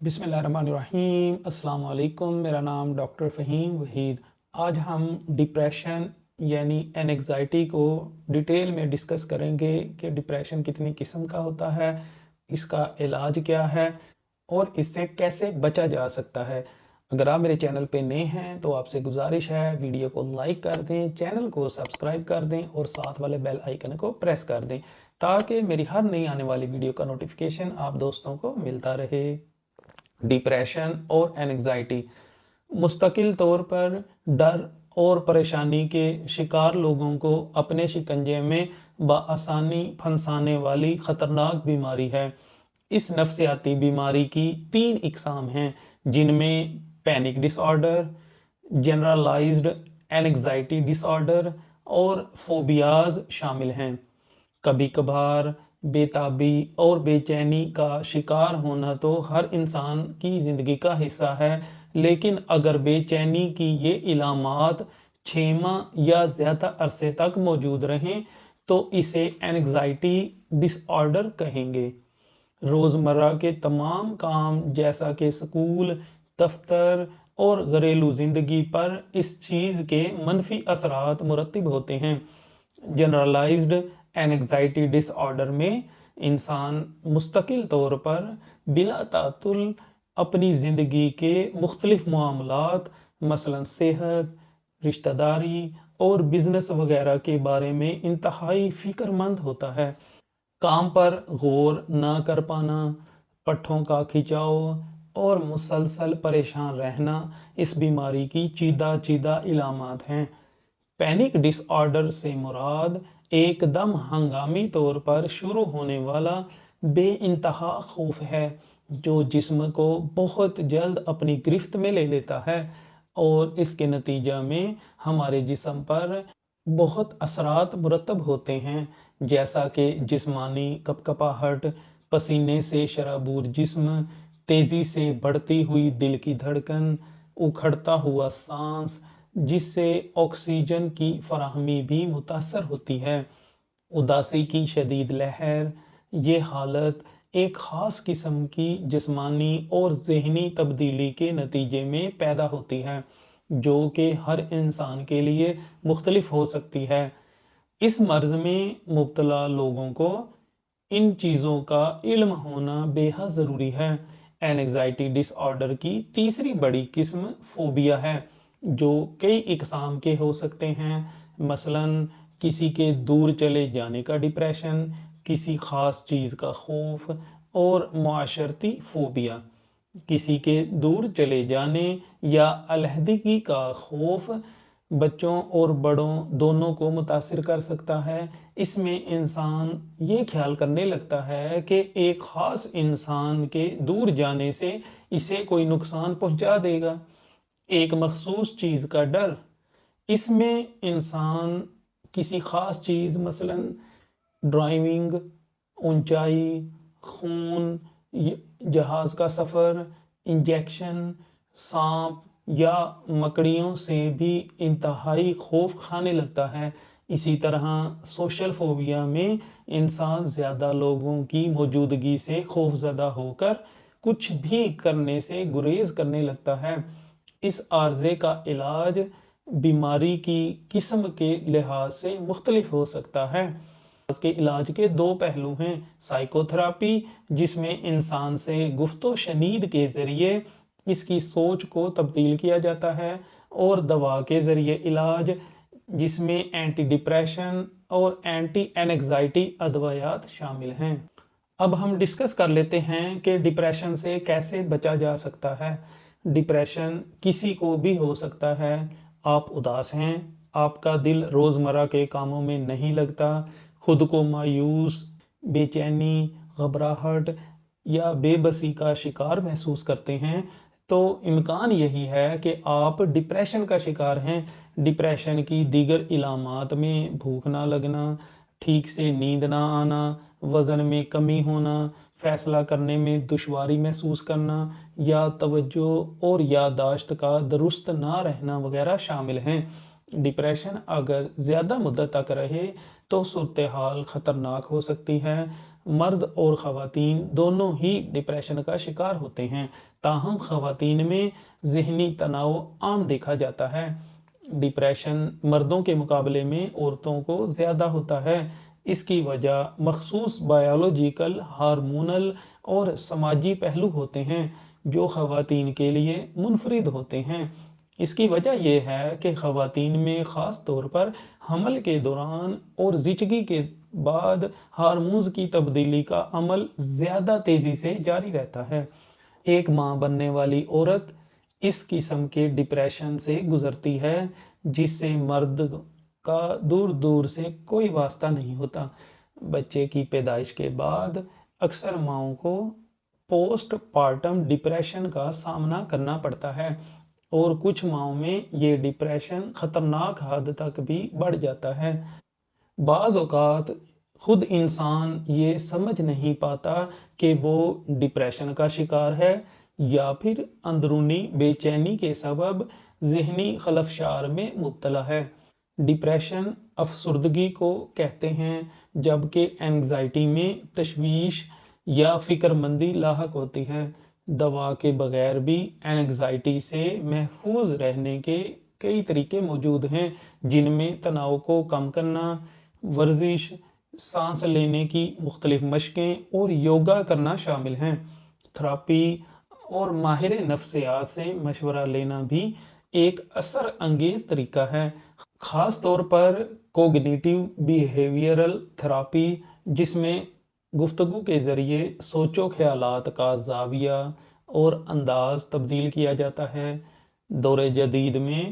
बिस्मिल्लाहिर्रहमानिर्रहीम। अस्सलाम वालेकुम। मेरा नाम डॉक्टर फ़हीम वहीद। आज हम डिप्रेशन यानी एंग्जायटी को डिटेल में डिस्कस करेंगे कि डिप्रेशन कितनी किस्म का होता है, इसका इलाज क्या है और इससे कैसे बचा जा सकता है। अगर आप मेरे चैनल पे नए हैं तो आपसे गुजारिश है वीडियो को लाइक कर दें, चैनल को सब्सक्राइब कर दें और साथ वाले बेल आइकन को प्रेस कर दें ताकि मेरी हर नई आने वाली वीडियो का नोटिफिकेशन आप दोस्तों को मिलता रहे। डिप्रेशन और एंग्जायटी मुस्तकिल तौर पर डर और परेशानी के शिकार लोगों को अपने शिकंजे में बआसानी फंसाने वाली ख़तरनाक बीमारी है। इस नफ्सियाती बीमारी की 3 इकसाम हैं, जिनमें panic disorder, generalised anxiety disorder और फोबियाज शामिल हैं। कभी कभार बेताबी और बेचैनी का शिकार होना तो हर इंसान की ज़िंदगी का हिस्सा है, लेकिन अगर बेचैनी की ये इलामात 6 माह या ज़्यादा अरसे तक मौजूद रहें तो इसे एंग्जायटी डिसऑर्डर कहेंगे। रोज़मर्रा के तमाम काम जैसा कि स्कूल, दफ्तर और घरेलू ज़िंदगी पर इस चीज़ के मनफी असरात मुरतब होते हैं। जनरलाइज्ड एंग्जायटी डिसऑर्डर में इंसान मुस्तकिल तौर पर बिला तातुल अपनी ज़िंदगी के मुख्तलिफ मामलात मसलन सेहत, रिश्तेदारी और बिजनेस वगैरह के बारे में इंतहाई फ़िक्रमंद होता है। काम पर गौर ना कर पाना, पट्ठों का खिंचाव और मुसलसल परेशान रहना इस बीमारी की चीदा इलामात हैं। पैनिक डिसऑर्डर से मुराद एकदम हंगामी तौर पर शुरू होने वाला बेइंतहा खौफ है जो जिस्म को बहुत जल्द अपनी गिरफ्त में ले लेता है और इसके नतीजा में हमारे जिस्म पर बहुत असरात मुरतब होते हैं, जैसा कि जिस्मानी कपकपाहट, पसीने से शराबूर जिस्म, तेज़ी से बढ़ती हुई दिल की धड़कन, उखड़ता हुआ सांस जिससे ऑक्सीजन की फराहमी भी मुतासर होती है, उदासी की शदीद लहर। ये हालत एक ख़ास किस्म की जिस्मानी और ज़हनी तब्दीली के नतीजे में पैदा होती है जो कि हर इंसान के लिए मुख्तलिफ हो सकती है। इस मर्ज़ में मुब्तला लोगों को इन चीज़ों का इल्म होना बेहद ज़रूरी है। एंग्जायटी डिसऑर्डर की तीसरी बड़ी किस्म फोबिया है जो कई इकसाम के हो सकते हैं, मसलन किसी के दूर चले जाने का डिप्रेशन, किसी ख़ास चीज़ का खौफ और माशरती फोबिया। किसी के दूर चले जाने या अलहदगी का खौफ बच्चों और बड़ों दोनों को मुतासिर कर सकता है। इसमें इंसान ये ख्याल करने लगता है कि एक ख़ास इंसान के दूर जाने से इसे कोई नुकसान पहुंचा देगा। एक मखसूस चीज़ का डर, इसमें इंसान किसी ख़ास चीज़ मसलन ड्राइविंग, ऊंचाई, खून, जहाज़ का सफ़र, इंजेक्शन, सांप या मकड़ियों से भी इंतहाई खौफ खाने लगता है। इसी तरह सोशल फोबिया में इंसान ज़्यादा लोगों की मौजूदगी से खौफज़दा होकर कुछ भी करने से गुरेज करने लगता है। इस आर्ज़े का इलाज बीमारी की किस्म के लिहाज से मुख्तलिफ हो सकता है। इसके इलाज के 2 पहलू हैं, साइकोथेरापी जिसमें इंसान से गुफ्तो शनीद के ज़रिए इसकी सोच को तब्दील किया जाता है, और दवा के ज़रिए इलाज जिसमें एंटी डिप्रेशन और एंटी एंग्जायटी अदवायात शामिल हैं। अब हम डिस्कस कर लेते हैं कि डिप्रेशन से कैसे बचा जा सकता है। डिप्रेशन किसी को भी हो सकता है। आप उदास हैं, आपका दिल रोज़मर्रा के कामों में नहीं लगता, खुद को मायूस, बेचैनी, घबराहट या बेबसी का शिकार महसूस करते हैं, तो इम्कान यही है कि आप डिप्रेशन का शिकार हैं। डिप्रेशन की दीगर इलामात में भूख ना लगना, ठीक से नींद ना आना, वज़न में कमी होना, फ़ैसला करने में दुश्वारी महसूस करना या तवज्जो और याददाश्त का दुरुस्त ना रहना वगैरह शामिल हैं। डिप्रेशन अगर ज़्यादा मुद्दत तक रहे तो सूरत हाल ख़तरनाक हो सकती है। مرد اور خواتین دونوں ہی ڈپریشن کا شکار ہوتے ہیں، تاہم خواتین میں ذہنی تناؤ عام دیکھا جاتا ہے۔ ڈپریشن مردوں کے مقابلے میں عورتوں کو زیادہ ہوتا ہے۔ اس کی وجہ مخصوص بائیولوجیکل، ہارمونل اور سماجی پہلو ہوتے ہیں جو خواتین کے لیے منفرد ہوتے ہیں۔ اس کی وجہ یہ ہے کہ خواتین میں خاص طور پر حمل کے دوران اور زچگی کے بعد ہارمونز کی تبدیلی کا عمل زیادہ تیزی سے جاری رہتا ہے۔ ایک ماں بننے والی عورت اس قسم کے ڈپریشن سے گزرتی ہے جس سے مرد کا دور دور سے کوئی واسطہ نہیں ہوتا۔ بچے کی پیدائش کے بعد اکثر ماؤں کو پوسٹ پارٹم ڈپریشن کا سامنا کرنا پڑتا ہے، اور کچھ ماؤں میں یہ ڈپریشن خطرناک حد تک بھی بڑھ جاتا ہے۔ بعض اوقات خود انسان یہ سمجھ نہیں پاتا کہ وہ ڈپریشن کا شکار ہے یا پھر اندرونی بے چینی کے سبب ذہنی خلفشار میں مبتلا ہے۔ ڈپریشن افسردگی کو کہتے ہیں، جبکہ اینگزائٹی میں تشویش یا فکر مندی لاحق ہوتی ہے۔ دوا کے بغیر بھی اینگزائٹی سے محفوظ رہنے کے کئی طریقے موجود ہیں، جن میں تناؤ کو کم کرنا، ورزش، سانس لینے کی مختلف مشقیں اور یوگا کرنا شامل ہیں۔ تھراپی اور ماہر نفسیات سے مشورہ لینا بھی ایک اثر انگیز طریقہ ہے، خاص طور پر کوگنیٹیو بیہیویئرل تھراپی، جس میں گفتگو کے ذریعے سوچ و خیالات کا زاویہ اور انداز تبدیل کیا جاتا ہے۔ دور جدید میں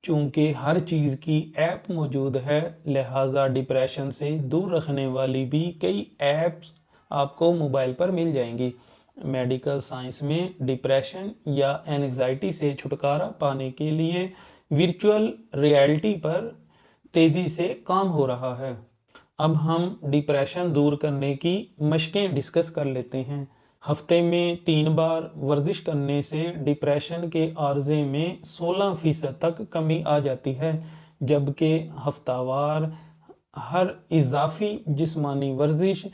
چونکہ ہر چیز کی ایپ موجود ہے، لہٰذا ڈپریشن سے دور رکھنے والی بھی کئی ایپس آپ کو موبائل پر مل جائیں گی۔ میڈیکل سائنس میں ڈپریشن یا اینگزائٹی سے چھٹکارا پانے کے لیے ورچوئل ریئلٹی پر تیزی سے کام ہو رہا ہے۔ اب ہم ڈپریشن دور کرنے کی مشقیں ڈسکس کر لیتے ہیں۔ ہفتے میں 3 بار ورزش کرنے سے ڈپریشن کے عارضے میں 16% تک کمی آ جاتی ہے، جبکہ ہفتہ وار ہر اضافی جسمانی ورزش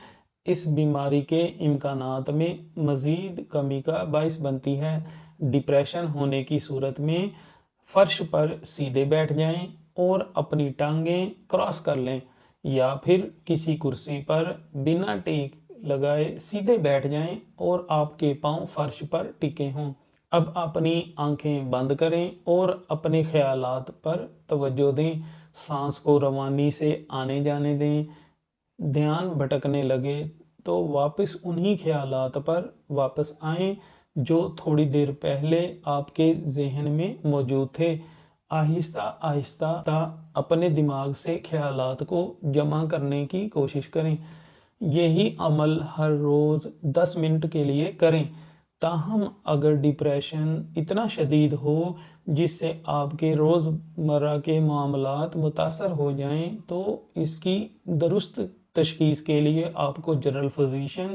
اس بیماری کے امکانات میں مزید کمی کا باعث بنتی ہے۔ ڈپریشن ہونے کی صورت میں فرش پر سیدھے بیٹھ جائیں اور اپنی ٹانگیں کراس کر لیں، یا پھر کسی کرسی پر بنا ٹیک لگائے سیدھے بیٹھ جائیں اور آپ کے پاؤں فرش پر ٹکے ہوں۔ اب اپنی آنکھیں بند کریں اور اپنے خیالات پر توجہ دیں۔ سانس کو روانی سے آنے جانے دیں۔ دھیان بھٹکنے لگے تو واپس انہی خیالات پر واپس آئیں جو تھوڑی دیر پہلے آپ کے ذہن میں موجود تھے۔ آہستہ آہستہ اپنے دماغ سے خیالات کو جمع کرنے کی کوشش کریں۔ یہی عمل ہر روز 10 منٹ کے لیے کریں۔ تاہم اگر ڈپریشن اتنا شدید ہو جس سے آپ کے روزمرہ کے معاملات متاثر ہو جائیں تو اس کی درست تشخیص کے لیے آپ کو جنرل فزیشین،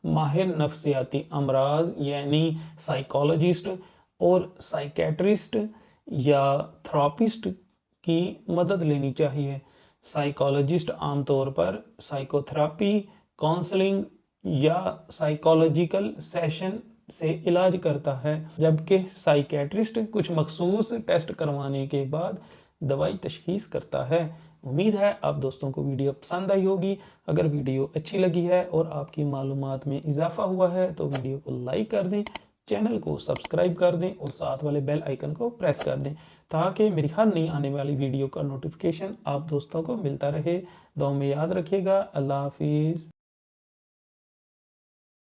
ماہر نفسیاتی امراض یعنی سائیکالوجسٹ اور سائیکیٹرسٹ یا تھراپسٹ کی مدد لینی چاہیے۔ سائیکالوجسٹ عام طور پر سائیکو تھراپی، کاؤنسلنگ یا سائیکالوجیکل سیشن سے علاج کرتا ہے، جبکہ سائیکیٹرسٹ کچھ مخصوص ٹیسٹ کروانے کے بعد دوائی تشخیص کرتا ہے۔ امید ہے آپ دوستوں کو ویڈیو پسند آئی ہوگی۔ اگر ویڈیو اچھی لگی ہے اور آپ کی معلومات میں اضافہ ہوا ہے تو ویڈیو کو لائک کر دیں، چینل کو سبسکرائب کر دیں اور ساتھ والے بیل آئیکن کو پریس کر دیں تاکہ میری ہر نئی آنے والی ویڈیو کا نوٹیفیکیشن آپ دوستوں کو ملتا رہے۔ دعاؤں میں یاد رکھیے گا۔ اللہ حافظ۔